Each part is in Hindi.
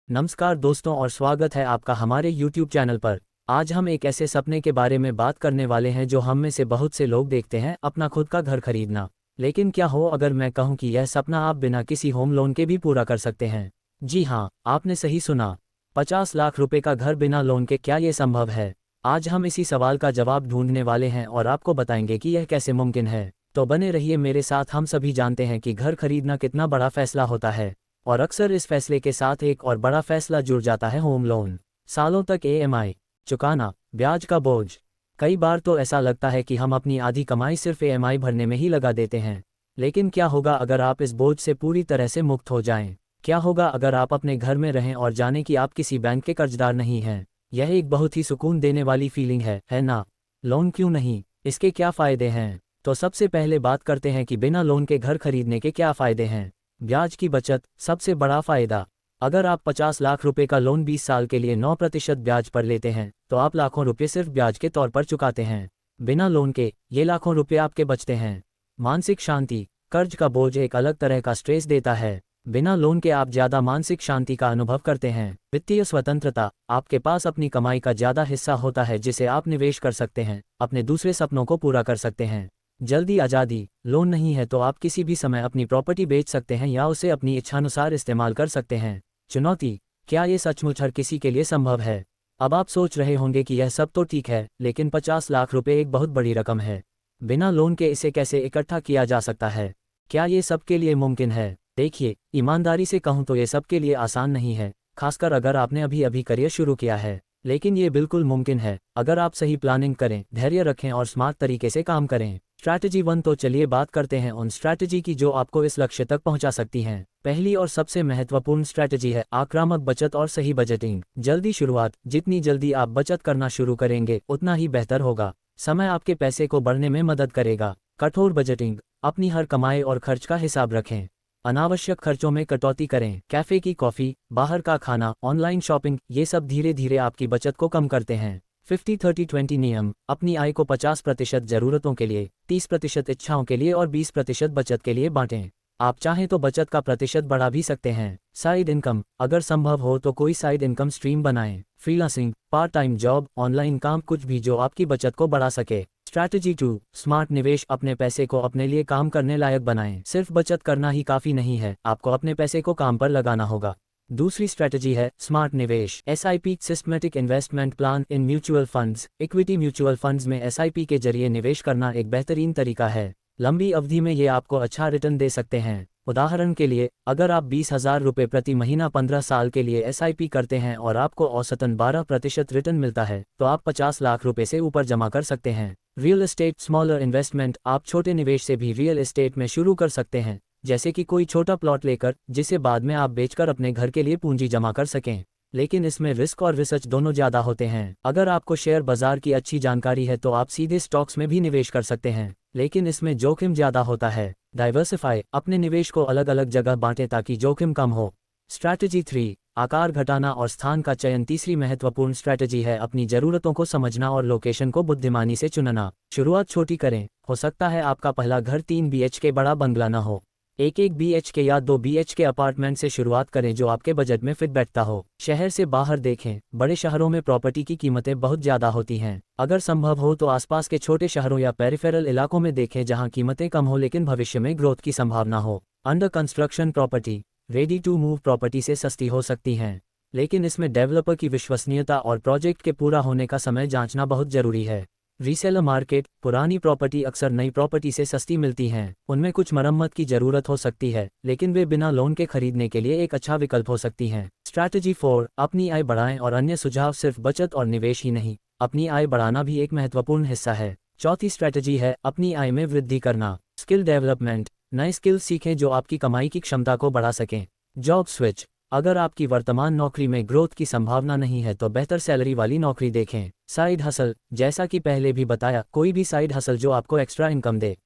नमस्कार दोस्तों और स्वागत है आपका हमारे YouTube चैनल पर। आज हम एक ऐसे सपने के बारे में बात करने वाले हैं जो हम में से बहुत से लोग देखते हैं, अपना खुद का घर खरीदना। लेकिन क्या हो अगर मैं कहूं कि यह सपना आप बिना किसी होम लोन के भी पूरा कर सकते हैं। जी हाँ, आपने सही सुना। 50 लाख रुपए का घर बिना लोन के, क्या ये संभव है? आज हम इसी सवाल का जवाब ढूंढने वाले हैं और आपको बताएंगे कि यह कैसे मुमकिन है। तो बने रहिए मेरे साथ। हम सभी जानते हैं कि घर खरीदना कितना बड़ा फैसला होता है और अक्सर इस फैसले के साथ एक और बड़ा फैसला जुड़ जाता है, होम लोन। सालों तक EMI चुकाना, ब्याज का बोझ। कई बार तो ऐसा लगता है कि हम अपनी आधी कमाई सिर्फ EMI भरने में ही लगा देते हैं। लेकिन क्या होगा अगर आप इस बोझ से पूरी तरह से मुक्त हो जाएं? क्या होगा अगर आप अपने घर में रहें और जानें कि आप किसी बैंक के कर्जदार नहीं हैं? यह एक बहुत ही सुकून देने वाली फीलिंग है ना? लोन क्यों नहीं, इसके क्या फ़ायदे हैं? तो सबसे पहले बात करते हैं कि बिना लोन के घर खरीदने के क्या फ़ायदे हैं। ब्याज की बचत, सबसे बड़ा फायदा। अगर आप 50 लाख रुपए का लोन 20 साल के लिए 9% ब्याज पर लेते हैं तो आप लाखों रुपए सिर्फ ब्याज के तौर पर चुकाते हैं। बिना लोन के ये लाखों रुपए आपके बचते हैं। मानसिक शांति, कर्ज का बोझ एक अलग तरह का स्ट्रेस देता है। बिना लोन के आप ज़्यादा मानसिक शांति का अनुभव करते हैं। वित्तीय स्वतंत्रता, आपके पास अपनी कमाई का ज़्यादा हिस्सा होता है जिसे आप निवेश कर सकते हैं, अपने दूसरे सपनों को पूरा कर सकते हैं। जल्दी आज़ादी, लोन नहीं है तो आप किसी भी समय अपनी प्रॉपर्टी बेच सकते हैं या उसे अपनी इच्छानुसार इस्तेमाल कर सकते हैं। चुनौती, क्या ये सचमुच हर किसी के लिए संभव है? अब आप सोच रहे होंगे कि यह सब तो ठीक है, लेकिन 50 लाख रुपए एक बहुत बड़ी रकम है। बिना लोन के इसे कैसे इकट्ठा किया जा सकता है? क्या ये सबके लिए मुमकिन है? देखिए, ईमानदारी से कहूँ तो ये सबके लिए आसान नहीं है, खासकर अगर आपने अभी अभी करियर शुरू किया है। लेकिन ये बिल्कुल मुमकिन है अगर आप सही प्लानिंग करें, धैर्य रखें और स्मार्ट तरीके से काम करें। स्ट्रैटेजी 1, तो चलिए बात करते हैं उन स्ट्रैटेजी की जो आपको इस लक्ष्य तक पहुंचा सकती हैं। पहली और सबसे महत्वपूर्ण स्ट्रैटेजी है आक्रामक बचत और सही बजटिंग। जल्दी शुरुआत, जितनी जल्दी आप बचत करना शुरू करेंगे उतना ही बेहतर होगा। समय आपके पैसे को बढ़ने में मदद करेगा। कठोर बजटिंग, अपनी हर कमाई और खर्च का हिसाब रखें। अनावश्यक खर्चों में कटौती करें। कैफे की कॉफ़ी, बाहर का खाना, ऑनलाइन शॉपिंग, ये सब धीरे धीरे आपकी बचत को कम करते हैं। 50-30-20 नियम, अपनी आय को 50% ज़रूरतों के लिए, 30% इच्छाओं के लिए और 20% बचत के लिए बांटें। आप चाहें तो बचत का प्रतिशत बढ़ा भी सकते हैं। साइड इनकम, अगर संभव हो तो कोई साइड इनकम स्ट्रीम बनाएं। Freelancing, part time job, online काम, कुछ भी जो आपकी बचत को बढ़ा सके। स्ट्रैटेजी 2, स्मार्ट निवेश, अपने पैसे को अपने लिए काम करने लायक बनाएं। सिर्फ बचत करना ही काफ़ी नहीं है, आपको अपने पैसे को काम पर लगाना होगा। दूसरी स्ट्रैटेजी है स्मार्ट निवेश। SIP, systematic investment plan in mutual funds. Equity mutual funds में SIP के जरिए निवेश करना एक बेहतरीन तरीका है। लंबी अवधि में ये आपको अच्छा रिटर्न दे सकते हैं। उदाहरण के लिए, अगर आप 20,000 रुपये प्रति महीना 15 साल के लिए SIP करते हैं और आपको औसतन 12% रिटर्न मिलता है तो आप 50 लाख रुपये से ऊपर जमा कर सकते हैं। रियल एस्टेट, स्मॉलर इन्वेस्टमेंट, आप छोटे निवेश से भी रियल एस्टेट में शुरू कर सकते हैं, जैसे कि कोई छोटा प्लॉट लेकर जिसे बाद में आप बेचकर अपने घर के लिए पूंजी जमा कर सकें। लेकिन इसमें रिस्क और रिसर्च दोनों ज़्यादा होते हैं। अगर आपको शेयर बाजार की अच्छी जानकारी है तो आप सीधे स्टॉक्स में भी निवेश कर सकते हैं, लेकिन इसमें जोखिम ज़्यादा होता है। डाइवर्सिफाई, अपने निवेश को अलग अलग जगह बांटें ताकि जोखिम कम हो। स्ट्रैटेजी 3, आकार घटाना और स्थान का चयन। तीसरी महत्वपूर्ण स्ट्रैटेजी है अपनी ज़रूरतों को समझना और लोकेशन को बुद्धिमानी से चुनना। शुरुआत छोटी करें। हो सकता है आपका पहला घर 3 BHK बड़ा बंगला न हो। एक BHK या 2 BHK अपार्टमेंट से शुरुआत करें जो आपके बजट में फिट बैठता हो। शहर से बाहर देखें, बड़े शहरों में प्रॉपर्टी की कीमतें बहुत ज़्यादा होती हैं। अगर संभव हो तो आसपास के छोटे शहरों या पेरिफेरल इलाकों में देखें जहां कीमतें कम हो लेकिन भविष्य में ग्रोथ की संभावना हो। Under construction property, ready to move property से सस्ती हो सकती हैं, लेकिन इसमें डेवलपर की विश्वसनीयता और प्रोजेक्ट के पूरा होने का समय जांचना बहुत जरूरी है। रीसेलर मार्केट, पुरानी प्रॉपर्टी अक्सर नई प्रॉपर्टी से सस्ती मिलती हैं। उनमें कुछ मरम्मत की ज़रूरत हो सकती है, लेकिन वे बिना लोन के खरीदने के लिए एक अच्छा विकल्प हो सकती हैं। स्ट्रैटेजी 4, अपनी आय बढ़ाएं और अन्य सुझाव। सिर्फ बचत और निवेश ही नहीं, अपनी आय बढ़ाना भी एक महत्वपूर्ण हिस्सा है। चौथी स्ट्रैटेजी है अपनी आय में वृद्धि करना। स्किल डेवलपमेंट, नए स्किल्स सीखें जो आपकी कमाई की क्षमता को बढ़ा सकें। जॉब स्विच, अगर आपकी वर्तमान नौकरी में ग्रोथ की संभावना नहीं है तो बेहतर सैलरी वाली नौकरी देखें। साइड हसल, जैसा कि पहले भी बताया, कोई भी साइड हसल जो आपको एक्स्ट्रा इनकम दे।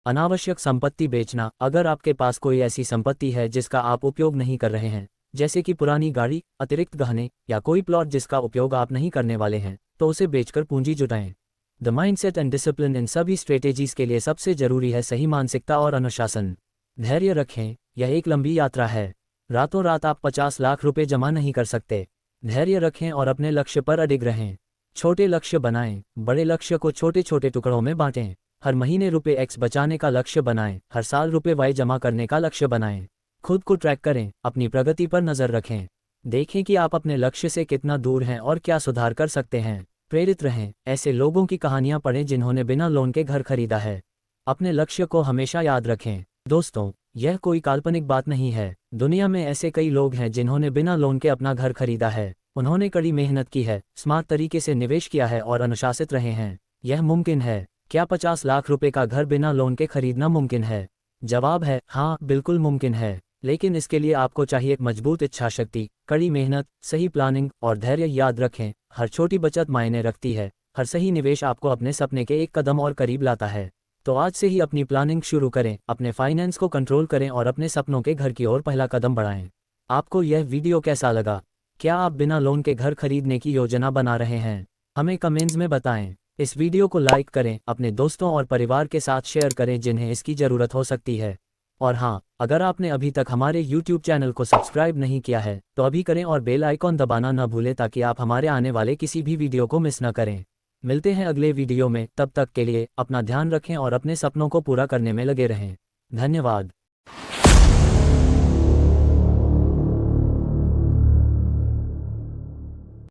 अनावश्यक संपत्ति बेचना, अगर आपके पास कोई ऐसी संपत्ति है जिसका आप उपयोग नहीं कर रहे हैं, जैसे कि पुरानी गाड़ी, अतिरिक्त गहने या कोई प्लॉट जिसका उपयोग आप नहीं करने वाले हैं, तो उसे बेचकर पूंजी जुटाएं। द माइंडसेट एंड डिसिप्लिन, इन सभी स्ट्रेटेजीज के लिए सबसे जरूरी है सही मानसिकता और अनुशासन। धैर्य रखें, यह एक लंबी यात्रा है। रातों रात आप 50 लाख रुपए जमा नहीं कर सकते। धैर्य रखें और अपने लक्ष्य पर अडिग रहें। छोटे लक्ष्य बनाएं, बड़े लक्ष्य को छोटे छोटे टुकड़ों में बांटें। हर महीने रुपए X बचाने का लक्ष्य बनाएं, हर साल रुपए Y जमा करने का लक्ष्य बनाएं। खुद को ट्रैक करें, अपनी प्रगति पर नजर रखें। देखें कि आप अपने लक्ष्य से कितना दूर हैं और क्या सुधार कर सकते हैं। प्रेरित रहें, ऐसे लोगों की कहानियां पढ़ें जिन्होंने बिना लोन के घर खरीदा है। अपने लक्ष्य को हमेशा याद रखें। दोस्तों, यह कोई काल्पनिक बात नहीं है। दुनिया में ऐसे कई लोग हैं जिन्होंने बिना लोन के अपना घर खरीदा है। उन्होंने कड़ी मेहनत की है, स्मार्ट तरीके से निवेश किया है और अनुशासित रहे हैं। यह मुमकिन है। क्या 50 लाख रुपए का घर बिना लोन के खरीदना मुमकिन है? जवाब है हाँ, बिल्कुल मुमकिन है। लेकिन इसके लिए आपको चाहिए एक मजबूत इच्छाशक्ति, कड़ी मेहनत, सही प्लानिंग और धैर्य। याद रखें, हर छोटी बचत मायने रखती है। हर सही निवेश आपको अपने सपने के एक कदम और करीब लाता है। तो आज से ही अपनी प्लानिंग शुरू करें, अपने फाइनेंस को कंट्रोल करें और अपने सपनों के घर की ओर पहला कदम बढ़ाएं। आपको यह वीडियो कैसा लगा? क्या आप बिना लोन के घर खरीदने की योजना बना रहे हैं? हमें कमेंट्स में बताएं। इस वीडियो को लाइक करें, अपने दोस्तों और परिवार के साथ शेयर करें जिन्हें इसकी ज़रूरत हो सकती है। और हाँ, अगर आपने अभी तक हमारे YouTube चैनल को सब्सक्राइब नहीं किया है तो अभी करें और बेल आइकॉन दबाना न भूलें ताकि आप हमारे आने वाले किसी भी वीडियो को मिस न करें। मिलते हैं अगले वीडियो में, तब तक के लिए अपना ध्यान रखें और अपने सपनों को पूरा करने में लगे रहें। धन्यवाद।